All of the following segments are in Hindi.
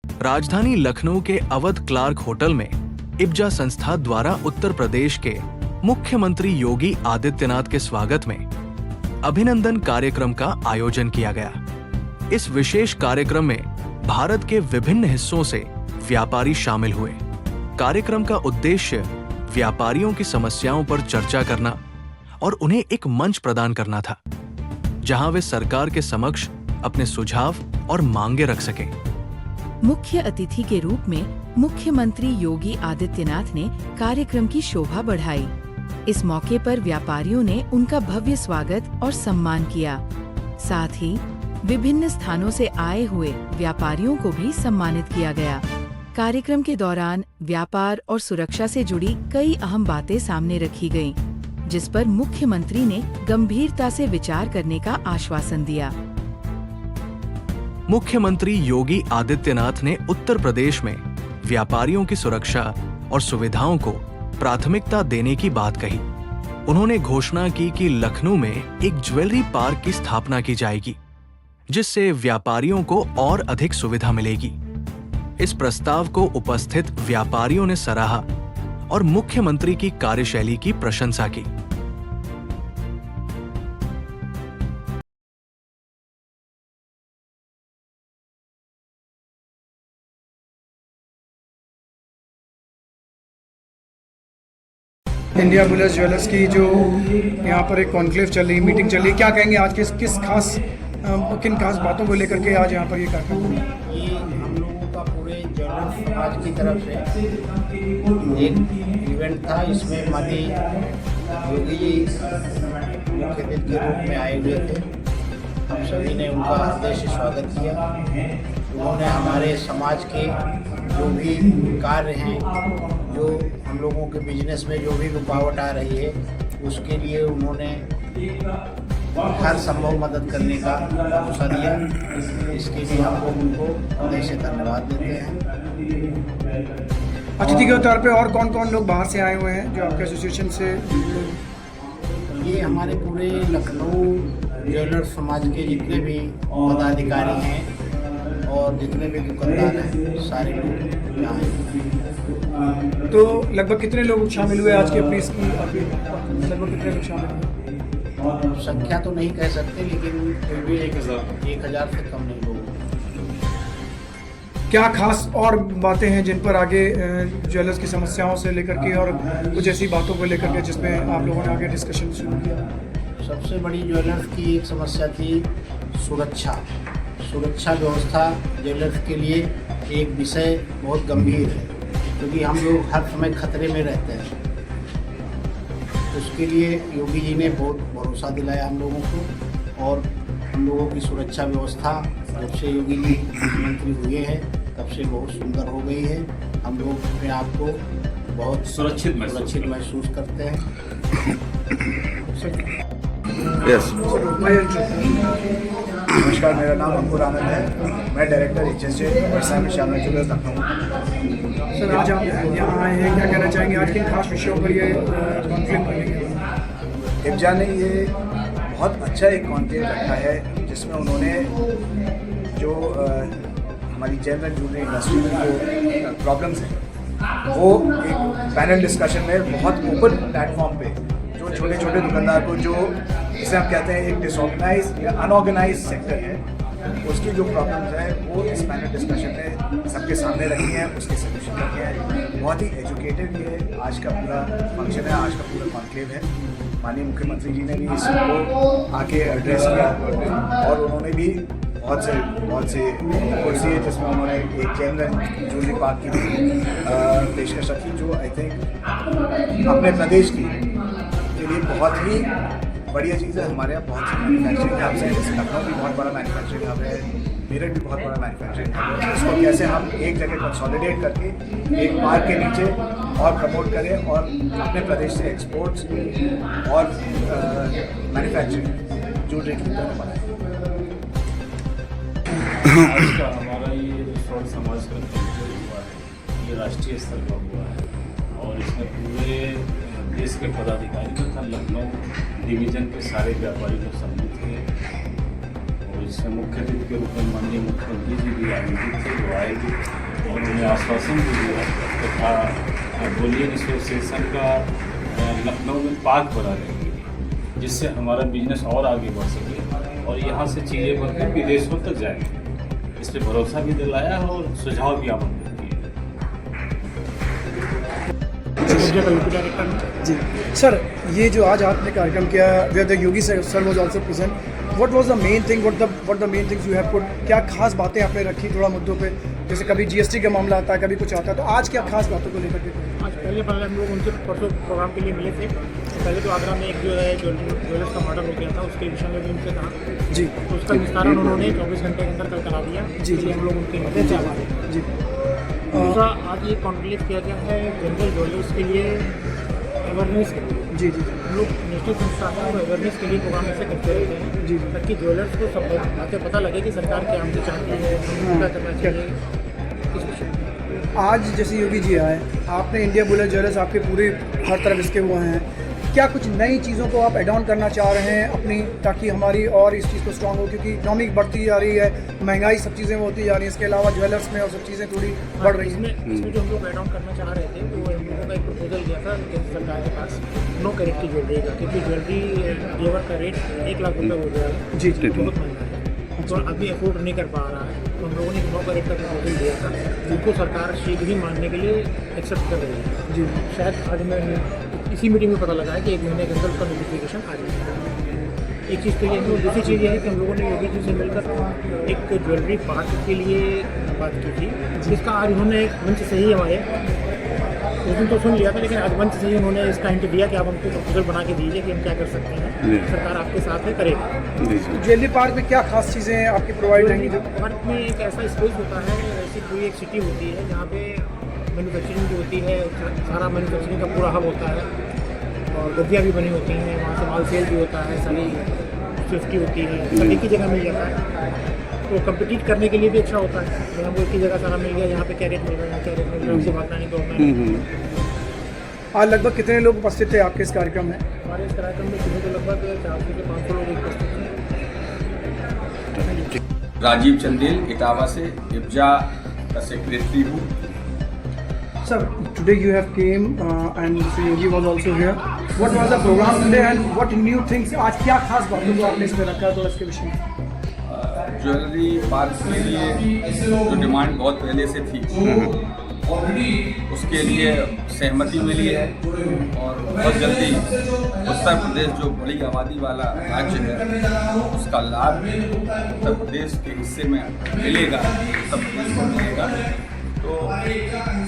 राजधानी लखनऊ के अवध क्लार्क होटल में इब्जा संस्था द्वारा उत्तर प्रदेश के मुख्यमंत्री योगी आदित्यनाथ के स्वागत में अभिनंदन कार्यक्रम का आयोजन किया गया। इस विशेष कार्यक्रम में भारत के विभिन्न हिस्सों से व्यापारी शामिल हुए। कार्यक्रम का उद्देश्य व्यापारियों की समस्याओं पर चर्चा करना और उन्हें एक मंच प्रदान करना था, जहां वे सरकार के समक्ष अपने सुझाव और मांगे रख सकें। मुख्य अतिथि के रूप में मुख्यमंत्री योगी आदित्यनाथ ने कार्यक्रम की शोभा बढ़ाई। इस मौके पर व्यापारियों ने उनका भव्य स्वागत और सम्मान किया। साथ ही विभिन्न स्थानों से आए हुए व्यापारियों को भी सम्मानित किया गया। कार्यक्रम के दौरान व्यापार और सुरक्षा से जुड़ी कई अहम बातें सामने रखी गईं, जिस पर मुख्यमंत्री ने गंभीरता से विचार करने का आश्वासन दिया। मुख्यमंत्री योगी आदित्यनाथ ने उत्तर प्रदेश में व्यापारियों की सुरक्षा और सुविधाओं को प्राथमिकता देने की बात कही। उन्होंने घोषणा की कि लखनऊ में एक ज्वेलरी पार्क की स्थापना की जाएगी, जिससे व्यापारियों को और अधिक सुविधा मिलेगी। इस प्रस्ताव को उपस्थित व्यापारियों ने सराहा और मुख्यमंत्री की कार्यशैली की प्रशंसा की। इंडिया बुल्स ज्वेलर्स की जो यहाँ पर एक कॉन्क्लेव चल रही, मीटिंग चल रही, क्या कहेंगे आज किन खास बातों को लेकर के आज यहाँ पर ये कार्यक्रम हुआ? ये हम लोगों का पूरे ज्वेलर्स समाज की तरफ से एक इवेंट था। इसमें माननीय योगी जी मुख्य अतिथि के रूप में आए हुए थे। हम सभी ने उनका हृदय से स्वागत किया। उन्होंने हमारे समाज के जो भी कार्य हैं, जो हम लोगों के बिजनेस में जो भी रुकावट आ रही है, उसके लिए उन्होंने हर संभव मदद करने का भरोसा दिया। इसके लिए हम लोग उनको हृदय से धन्यवाद देते हैं। अतिथि के तौर पे और कौन कौन लोग बाहर से आए हुए हैं जो आपके एसोसिएशन से? ये हमारे पूरे लखनऊ ज्वेलर समाज के जितने भी पदाधिकारी हैं और जितने भी दुकानदार हैं, सारे लोग यहाँ हैं। तो लगभग कितने लोग शामिल हुए आज की अपनी लगभग कितने लोग शामिल हुए? संख्या तो नहीं कह सकते, लेकिन फिर भी 1000 से कम नहीं लोग। क्या खास और बातें हैं जिन पर आगे ज्वेलर्स की समस्याओं से लेकर के और कुछ ऐसी बातों को लेकर के जिसमें आप लोगों ने आगे डिस्कशन शुरू किया? सबसे बड़ी ज्वेलर्स की एक समस्या थी सुरक्षा व्यवस्था ज्वेलर्स के लिए एक विषय बहुत गंभीर है, क्योंकि हम लोग हर समय खतरे में रहते हैं। उसके लिए योगी जी ने बहुत भरोसा दिलाया हम लोगों को, और हम लोगों की सुरक्षा व्यवस्था जब से योगी जी मुख्यमंत्री हुए हैं तब से बहुत सुंदर हो गई है। हम लोग अपने आप को बहुत सुरक्षित महसूस करते हैं। नमस्कार, मेरा नाम अंकुर आनंद है। मैं डायरेक्टर HSJ वर्षा विशाल ज्वेलर्स लखनऊ। सर, आज आप यहाँ आए हैं, क्या कहना चाहेंगे? आज किन खास विषयों पर ये कॉन्क्लेव करेंगे? इब्जा ने ये बहुत अच्छा एक कॉन्क्लेव रखा है, जिसमें उन्होंने जो हमारी जनरल ज्वेलरी इंडस्ट्री में जो प्रॉब्लम्स हैं, वो एक पैनल डिस्कशन में बहुत ओपन प्लेटफॉर्म पे जो छोटे छोटे दुकानदार को, जो जिसे हम कहते हैं एक डिसऑर्गेनाइज या अनऑर्गेनाइज सेक्टर है, उसकी जो प्रॉब्लम्स है वो इस पैनल डिस्कशन में सबके सामने रखी हैं, उसके सोल्यूशन रखे हैं। बहुत ही एजुकेटिव ये आज का पूरा फंक्शन है, आज का पूरा कॉन्क्लेव है। माननीय मुख्यमंत्री जी ने भी इसको आके एड्रेस किया, और उन्होंने भी बहुत से कुर्सी है जिसमें उन्होंने एक जनरल ज्वेलरी पार्क की भी पेशकश रखी, जो आई थिंक अपने प्रदेश के लिए बहुत ही बढ़िया चीज़ है। हमारे यहाँ बहुत से मैन्युफैक्चरिंग हब्स हैं, जैसे लखनऊ भी बहुत बड़ा मैन्युफैक्चरिंग हब है, मेरठ भी बहुत बड़ा मैन्युफैक्चरिंग हब है। इसको कैसे हम एक जगह कंसोलिडेट करके एक पार्क के नीचे और प्रमोट करें और अपने प्रदेश से एक्सपोर्ट्स और मैन्युफैक्चरिंग ज्वेलरी की तरफ बढ़ाएं। आज का हमारा ये फ्रॉड समाज का कॉन्क्लेव हुआ है, ये राष्ट्रीय स्तर का हुआ है, और इसमें पूरे देश के पदाधिकारी तथा लखनऊ डिवीज़न के सारे व्यापारी लोग सम्मिलित हुए, और जिसमें मुख्य अतिथि के रूप में माननीय मुख्यमंत्री जी भी आमंत्रित थे, वो आए थे और उन्हें आश्वासन भी दिया तथा बुलियन एसोसिएशन का लखनऊ में पार्क बनाने के लिए, जिससे हमारा बिजनेस और आगे बढ़ सके और यहाँ से चीज़ें बढ़कर विदेशों तक जाएंगे, इस पर भरोसा भी दिलाया है और सुझाव भी आमंत्रित किए। जी सर, ये जो आज आपने कार्यक्रम किया, where the Yogi sir was also present, what was the main thing, what the main things you have put, क्या खास बातें आपने रखी थोड़ा मुद्दों पे, जैसे कभी जीएसटी का मामला आता है, कभी कुछ आता है, तो आज क्या खास बातों को लेकर के? आज पहले हम लोग उनसे परसों प्रोग्राम के लिए मिले थे। पहले तो आगरा में एक जो है ज्वेलर्स का मर्डर हो गया था, उसके विषय में भी उनसे कहा जी, तो उसका विस्तारण उन्होंने 24 घंटे के अंदर कल करा दिया। जी, जी। हम लोग उनके मदद से आभारी हैं। जी दूसरा, आज ये कॉन्क्लेव किया गया है जनरल ज्वेलर्स के लिए अवेयरनेस के लिए। जी जी हम लोग नेशनल संस्था है वो अवेयरनेस के लिए प्रोग्राम ऐसे करते रहते हैं जी, ताकि ज्वेलर्स को सब बातें पता लगे कि सरकार क्या हमसे चाहती है, हमें क्या करना चाहिए इस विषय में। आज जैसे योगी जी आए, आपने इंडिया बुलेट ज्वेलर्स आपके पूरे हर तरफ इसके हुए हैं, क्या कुछ नई चीज़ों को आप एड ऑन करना चाह रहे हैं अपनी, ताकि हमारी और इस चीज़ को स्ट्रॉन्ग हो, क्योंकि इकोनॉमी बढ़ती जा रही है, महंगाई सब चीज़ें होती जा रही हैं, इसके अलावा ज्वेलर्स में और सब चीज़ें थोड़ी बढ़ रही हैं। इसमें जो हम लोग एड ऑन करना चाह रहे थे वो हम लोगों का एक प्रपोजल गया था केंद्र सरकार के पास, 9 कैरेट की ज्वेलरी का, क्योंकि ज्वेलरी जेवर का रेट 1 लाख रुपये हो गया है। जी जी बहुत महंगा है, तो अभी अफोर्ड नहीं कर पा रहा है, तो हम लोगों ने 9 कैरेट का प्रपोजल दिया था, जिनको सरकार शीघ्र ही मानने के लिए एक्सेप्ट कर रही है। जी शायद आज में इसी मीटिंग में पता लगा है कि 1 महीने के अंदर उसका नोटिफिकेशन आ जाएगा। एक चीज़ तो ये है, और दूसरी चीज़ ये है कि हम लोगों ने योगी जी से मिलकर एक ज्वेलरी पार्क के लिए बात की थी, जिसका आज उन्होंने एक मंच से ही हमारे उस दिन तो सुन लिया था, लेकिन आज मंच से ही उन्होंने इसका हिंट दिया कि आप हमको प्रपोजल बना के दीजिए कि हम क्या कर सकते हैं, सरकार आपके साथ है, करेगी। ज्वेलरी पार्क में क्या खास चीज़ें आपकी प्रोवाइड रहेंगी? जो पार्क में एक ऐसा स्पेस होता है, ऐसी पूरी एक सिटी होती है जहाँ पे मैन्युफैक्चरिंग जो होती है, सारा मैन्युफैक्चरिंग का पूरा हब होता है, और गद्दियाँ भी बनी होती हैं, वहाँ से माल सेल भी होता है, सारी सेफ्टी होती है, सब एक ही जगह मिल जाता है, तो कम्पिटिट करने के लिए भी अच्छा होता है। अगर हमको एक ही जगह सारा मिल गया, यहाँ पे क्या रेट मिल रहा है, क्या रेट मिल रहा है, उससे भागना नहीं दौड़ना। आज लगभग कितने लोग उपस्थित थे आपके इस कार्यक्रम में? हमारे इस कार्यक्रम में सुबह तो लगभग 400 से 500 लोग उपस्थित थे। राजीव चंदेल इटावा से इब्जा का सेक्रेटरी हूँ। Sir, today you have came and Mr. Yogi was also here. What was the program today and what new things? आज क्या खास बातों को आपने इसमें रखा है, तो इसके विषय में? ज्वेलरी पार्क के लिए जो डिमांड बहुत पहले से थी, उसके लिए सहमति मिली है और बहुत जल्दी उत्तर प्रदेश जो बड़ी आबादी वाला राज्य है, उसका लाभ उत्तर प्रदेश के हिस्से में मिलेगा, उत्तर प्रदेश को मिलेगा। तो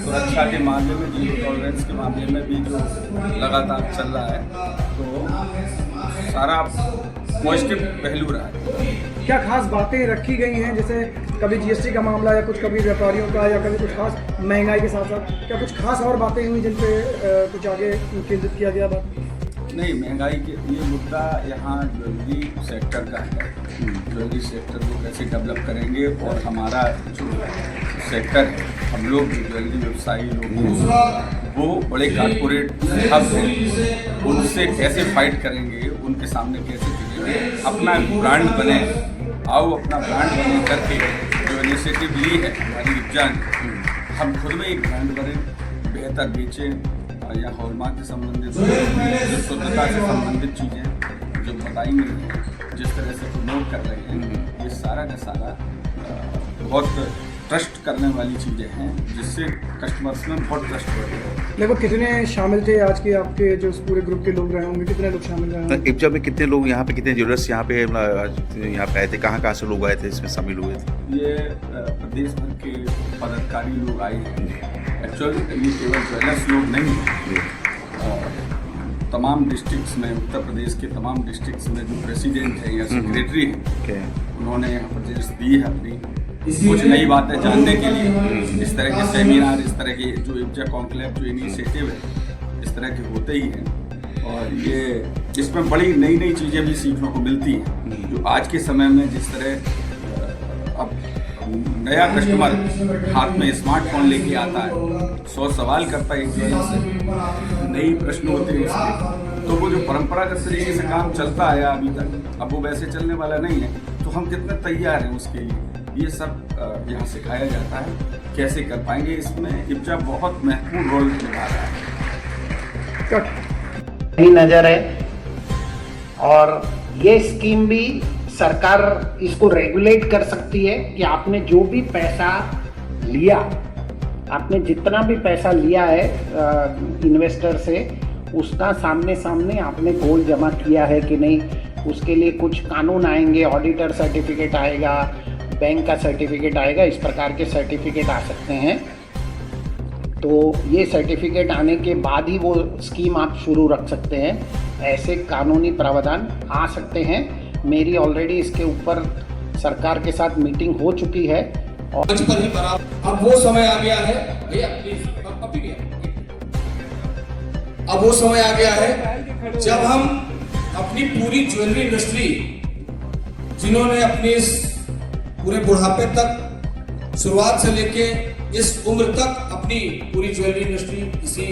सुरक्षा के मामले में, जीरो टॉलरेंस के मामले में भी जो लगातार चल रहा है, तो सारा पॉजिटिव पहलू रहा है। क्या खास बातें रखी गई हैं, जैसे कभी जीएसटी का मामला या कुछ कभी व्यापारियों का या कभी कुछ खास महंगाई के साथ साथ क्या कुछ खास और बातें हुई जिन पे कुछ आगे केंद्रित किया गया बात? नहीं, महंगाई के ये मुद्दा यहाँ ज्वेलरी सेक्टर का है। ज्वेलरी सेक्टर को कैसे डेवलप करेंगे और हमारा जो सेक्टर है, हम लोग जो ज्वेलरी व्यवसायी लोग हैं वो बड़े कॉर्पोरेट हब हैं, उनसे कैसे फाइट करेंगे, उनके सामने कैसे चलेंगे, अपना ब्रांड बने, आओ अपना ब्रांड बने करके जो इनिशिएटिव ली है हमारी इब्जा ने, हम खुद में एक ब्रांड बने, बेहतर बेचें, या हॉलमार्क से संबंधित जो शुद्धता से संबंधित चीज़ें जो बताई गई हैं, जिस तरह से प्रमोट कर रहे हैं, ये सारा का सारा बहुत ट्रस्ट करने वाली चीज़ें हैं, जिससे कस्टमर्स में बहुत ट्रस्ट बढ़ रहा है। लगभग कितने शामिल थे आज के आपके जो पूरे ग्रुप के लोग रहे होंगे, कितने लोग शामिल रहे होंगे? इब्जा में कितने लोग यहाँ पे, कितने ज्वेलर्स यहाँ पे यहाँ पे आए थे, कहाँ से लोग आए थे इसमें शामिल हुए थे? ये प्रदेश भर के पदाधिकारी लोग आए हैं। एक्चुअली ये केवल ज्वेलर्स लोग नहीं हैं, तमाम डिस्ट्रिक्ट्स में, उत्तर प्रदेश के तमाम डिस्ट्रिक्ट्स में जो प्रेसिडेंट है या सेक्रेटरी हैं, उन्होंने यहाँ पर जिस दी है अपनी कुछ नई बातें जानने के लिए, इस तरह के सेमिनार, इस तरह के जो इब्जा कॉन्क्लेव जो इनिशिएटिव है, इस तरह के होते ही हैं, और ये इसमें बड़ी नई नई चीज़ें भी सीखने को मिलती हैं, जो आज के समय में जिस तरह अब नया कस्टमर हाथ में स्मार्टफोन लेके आता है, 100 सवाल करता है एक ज्वेलर से, नई प्रश्न होते हैं उसके, तो वो जो परंपरागत तरीके से काम चलता आया अभी तक, अब वो वैसे चलने वाला नहीं है। तो तो हम कितने तैयार हैं उसके लिए, ये सब यहाँ सिखाया जाता है। कैसे कर पाएंगे, इसमें इब्जा बहुत महत्वपूर्ण रोल निभा रहा है। ही नज़र है और ये स्कीम भी सरकार इसको रेगुलेट कर सकती है कि आपने जो भी पैसा लिया, आपने जितना भी पैसा लिया है इन्वेस्टर से, उसका सामने सामने आपने गोल्ड जमा किया है कि नहीं, उसके लिए कुछ कानून आएंगे, ऑडिटर सर्टिफिकेट आएगा, बैंक का सर्टिफिकेट आएगा, इस प्रकार के सर्टिफिकेट आ सकते हैं। तो ये सर्टिफिकेट आने के बाद ही वो स्कीम आप शुरू रख सकते हैं। ऐसे कानूनी प्रावधान आ सकते हैं। मेरी ऑलरेडी इसके ऊपर सरकार के साथ मीटिंग हो चुकी है और अब वो समय आ गया है भैया, प्लीज अभी भी अब वो समय आ गया है जब हम अपनी पूरी ज्वेलरी इंडस्ट्री, जिन्होंने अपने इस पूरे बुढ़ापे तक शुरुआत से लेके इस उम्र तक अपनी पूरी ज्वेलरी इंडस्ट्री, इसी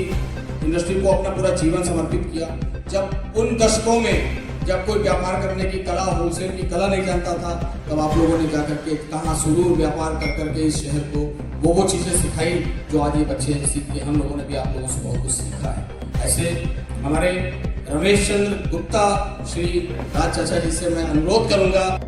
इंडस्ट्री को अपना पूरा जीवन समर्पित किया, जब उन दशकों में जब कोई व्यापार करने की कला, होलसेल की कला नहीं जानता था, तब आप लोगों ने जाकर के कहाँ सुदूर व्यापार कर करके इस शहर को वो चीज़ें सिखाई जो आज ये बच्चे सीख के, हम लोगों ने भी आप लोगों से बहुत कुछ सीखा है। ऐसे हमारे रमेश चंद्र गुप्ता, श्री राज चाचा जी से मैं अनुरोध करूंगा